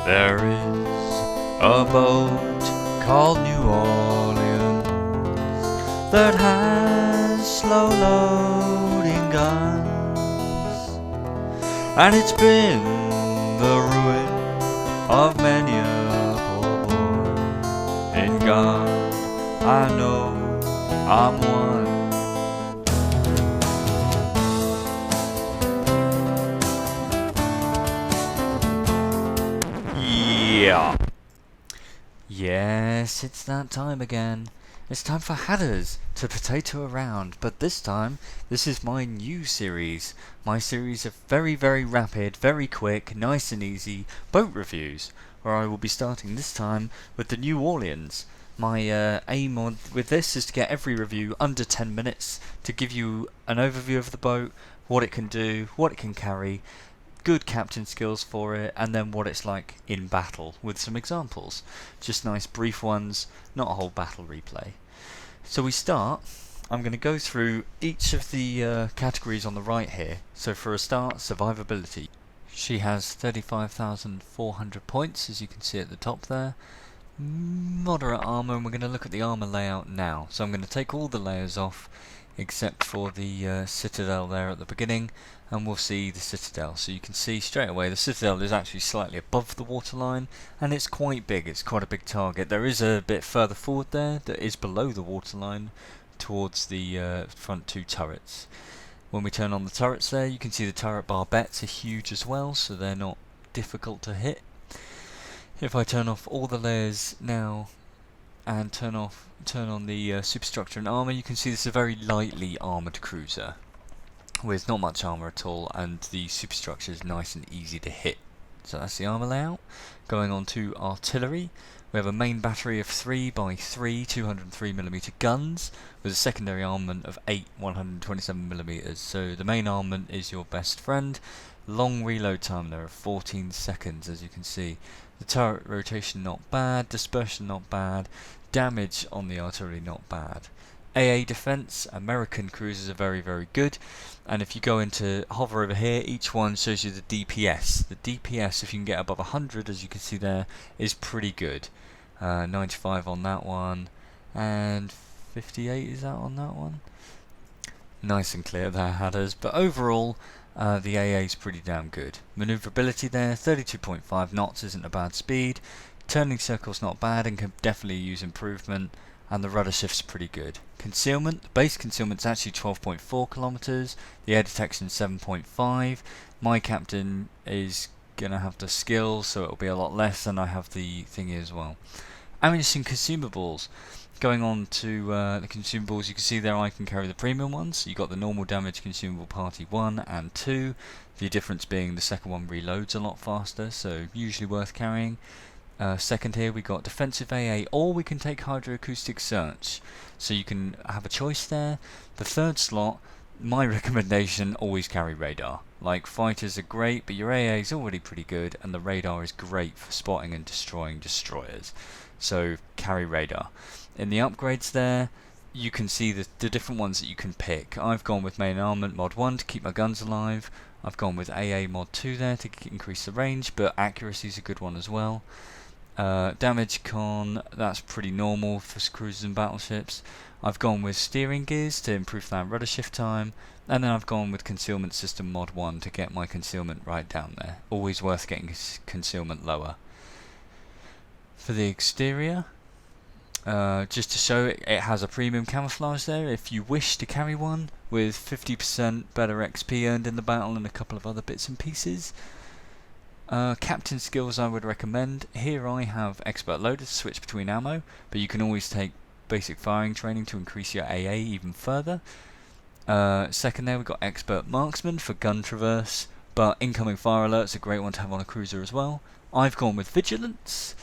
There is a boat called New Orleans that has slow loading guns, and it's been the ruin of many a poor boy. In God, I know I'm one. Yeah. Yes, it's that time again. It's time for Hatters to potato around, but this time, this is my new series. My series of very, very rapid, very quick, nice and easy boat reviews, where I will be starting this time with the New Orleans. My aim with this is to get every review under 10 minutes, to give you an overview of the boat, what it can do, what it can carry, good captain skills for it, and then what it's like in battle with some examples. Just nice brief ones, not a whole battle replay. So we start. I'm going to go through each of the categories on the right here. So for a start, survivability. She has 35,400 points, as you can see at the top there. Moderate armor, and we're going to look at the armor layout now. So I'm going to take all the layers off except for the citadel there at the beginning, and we'll see the citadel. So you can see straight away the citadel is actually slightly above the waterline, and it's quite big. It's quite a big target. There is a bit further forward there that is below the waterline towards the front two turrets. When we turn on the turrets there, you can see the turret barbettes are huge as well, so they're not difficult to hit. If I turn off all the layers now and turn on the superstructure and armor, you can see this is a very lightly armored cruiser with not much armor at all, and the superstructure is nice and easy to hit. So that's the armor layout. Going on to artillery, we have a main battery of 3 by 3 203mm guns with a secondary armament of 8 127mm. So the main armament is your best friend. Long reload time there of 14 seconds, as you can see. The turret rotation not bad, dispersion not bad, damage on the artillery not bad. AA defense, American cruisers are very, very good, and if you go into hover over here, each one shows you the DPS. The DPS, if you can get above 100, as you can see there, is pretty good. 95 on that one, and 58 is that on that one? Nice and clear there, Hatters, but overall the AA is pretty damn good. Maneuverability there, 32.5 knots isn't a bad speed. Turning circle's not bad and can definitely use improvement, and the rudder shift's pretty good. Concealment, the base concealment's actually 12.4 kilometers, the air detection 7.5. My captain is gonna have the skill, so it'll be a lot less, and I have the thingy as well. Ammunition consumables. Going on to the consumables, you can see there I can carry the premium ones. You got the normal damage consumable party 1 and 2. The difference being the second one reloads a lot faster, so usually worth carrying. Second here we got defensive AA, or we can take hydroacoustic search. So you can have a choice there. The third slot, my recommendation, always carry radar. Like, fighters are great, but your AA is already pretty good, and the radar is great for spotting and destroying destroyers. So carry radar. In the upgrades there, you can see the different ones that you can pick. I've gone with main armament mod 1 to keep my guns alive. I've gone with AA mod 2 there to increase the range, but accuracy is a good one as well. Damage con, that's pretty normal for cruisers and battleships. I've gone with steering gears to improve that rudder shift time, and then I've gone with concealment system mod 1 to get my concealment right down there. Always worth getting concealment lower. For the exterior, just to show it has a premium camouflage there if you wish to carry one, with 50% better XP earned in the battle and a couple of other bits and pieces. Captain skills I would recommend. Here I have expert loader to switch between ammo, but you can always take basic firing training to increase your AA even further. Second there we've got expert marksman for gun traverse, but incoming fire alert's a great one to have on a cruiser as well. I've gone with vigilance.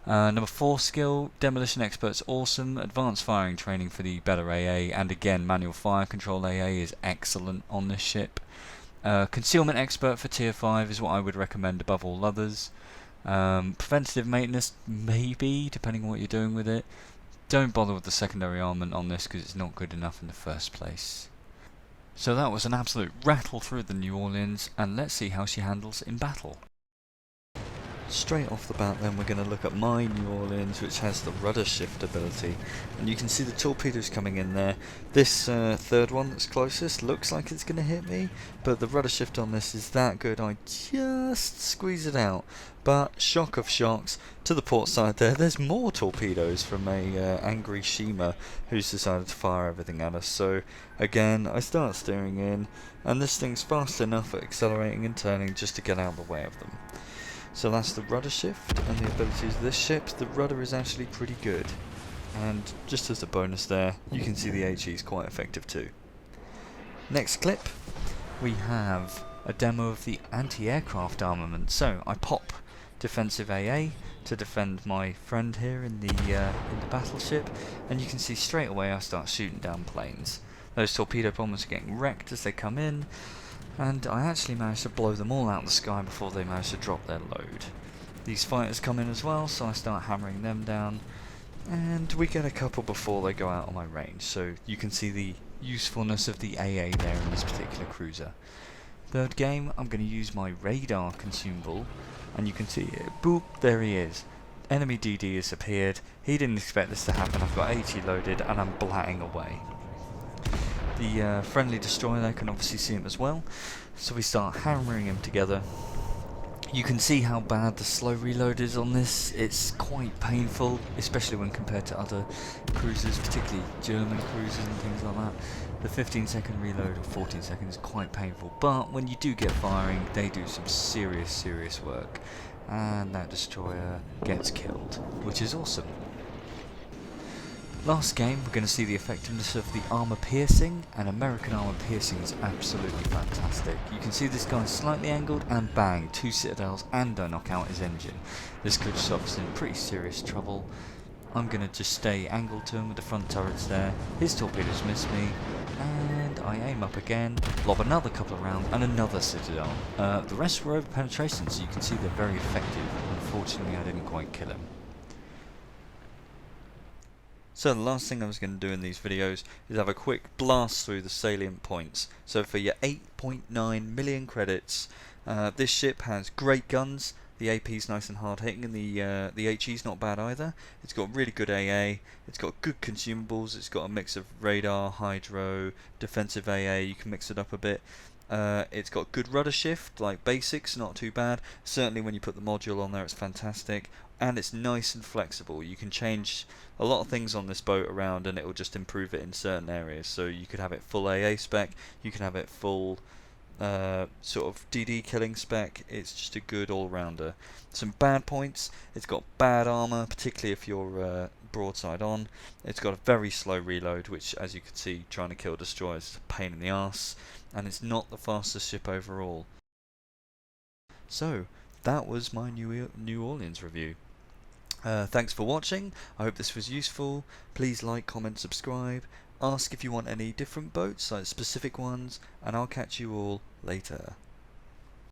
Number 4 skill, demolition expert's awesome, advanced firing training for the better AA, and again manual fire control AA is excellent on this ship. Concealment expert for tier 5 is what I would recommend above all others. Preventative maintenance, maybe, depending on what you're doing with it. Don't bother with the secondary armament on this because it's not good enough in the first place. So that was an absolute rattle through the New Orleans, and let's see how she handles in battle. straight off the bat then we're going to look at my New Orleans, which has the rudder shift ability, and you can see the torpedoes coming in there. This third one that's closest looks like it's going to hit me, but the rudder shift on this is that good, I just squeeze it out. But shock of shocks, to the port side there's more torpedoes from a angry Shima who's decided to fire everything at us. So again, I start steering in, and this thing's fast enough at accelerating and turning just to get out of the way of them. So that's the rudder shift and the abilities of this ship. The rudder is actually pretty good, and just as a bonus there, you can see the HE is quite effective too. Next clip, we have a demo of the anti-aircraft armament. So I pop defensive AA to defend my friend here in the battleship, and you can see straight away I start shooting down planes. Those torpedo bombers are getting wrecked as they come in, and I actually managed to blow them all out of the sky before they managed to drop their load. These fighters come in as well, so I start hammering them down, and we get a couple before they go out of my range, so you can see the usefulness of the AA there in this particular cruiser. Third game, I'm going to use my radar consumable, and you can see it. Boop, there he is. Enemy DD has appeared. He didn't expect this to happen. I've got 80 loaded and I'm blatting away. The friendly destroyer there can obviously see him as well, so we start hammering him together. You can see how bad the slow reload is on this. It's quite painful, especially when compared to other cruisers, particularly German cruisers and things like that. The 15-second reload or 14 seconds is quite painful, but when you do get firing, they do some serious work, and that destroyer gets killed, which is awesome. Last game, we're going to see the effectiveness of the armour piercing, and American armour piercing is absolutely fantastic. You can see this guy's slightly angled, and bang, 2 citadels, and I knock out his engine. This could shove us in pretty serious trouble. I'm going to just stay angled to him with the front turrets there. His torpedoes miss me, and I aim up again, lob another couple of rounds, and another citadel. The rest were over penetration, so you can see they're very effective. Unfortunately, I didn't quite kill him. So the last thing I was going to do in these videos is have a quick blast through the salient points. So for your 8.9 million credits, this ship has great guns, the AP's nice and hard hitting, and the HE's not bad either. It's got really good AA, it's got good consumables, it's got a mix of radar, hydro, defensive AA, you can mix it up a bit. It's got good rudder shift, like basics, not too bad. Certainly when you put the module on there it's fantastic, and it's nice and flexible. You can change a lot of things on this boat around and it will just improve it in certain areas. So you could have it full AA spec, you can have it full sort of DD killing spec. It's just a good all-rounder. Some bad points: it's got bad armor, particularly if you're broadside on. It's got a very slow reload, which, as you can see, trying to kill destroyers is a pain in the arse, and it's not the fastest ship overall. So that was my New Orleans review. Thanks for watching. I hope this was useful. Please like, comment, subscribe. Ask if you want any different boats, like specific ones, and I'll catch you all later.